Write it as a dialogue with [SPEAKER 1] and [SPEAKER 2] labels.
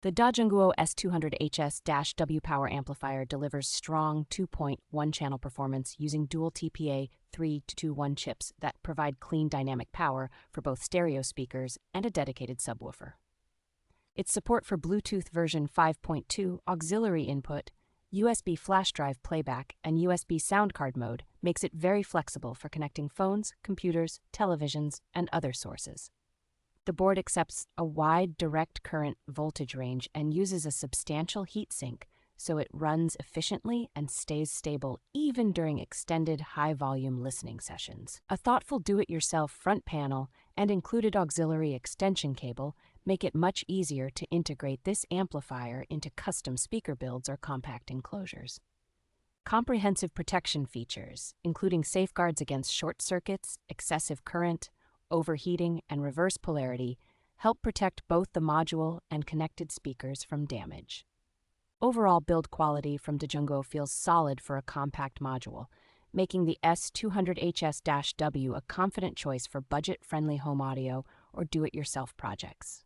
[SPEAKER 1] The DAJUNGUO S200HS-W Power Amplifier delivers strong 2.1 channel performance using dual TPA 3-2-1 chips that provide clean dynamic power for both stereo speakers and a dedicated subwoofer. Its support for Bluetooth version 5.2 auxiliary input, USB flash drive playback, and USB sound card mode makes it very flexible for connecting phones, computers, televisions, and other sources. The board accepts a wide direct current voltage range and uses a substantial heatsink, so it runs efficiently and stays stable even during extended high-volume listening sessions. A thoughtful do-it-yourself front panel and included auxiliary extension cable make it much easier to integrate this amplifier into custom speaker builds or compact enclosures. Comprehensive protection features, including safeguards against short circuits, excessive current, overheating, and reverse polarity, help protect both the module and connected speakers from damage. Overall build quality from DAJUNGUO feels solid for a compact module, making the S200HS-W a confident choice for budget-friendly home audio or do-it-yourself projects.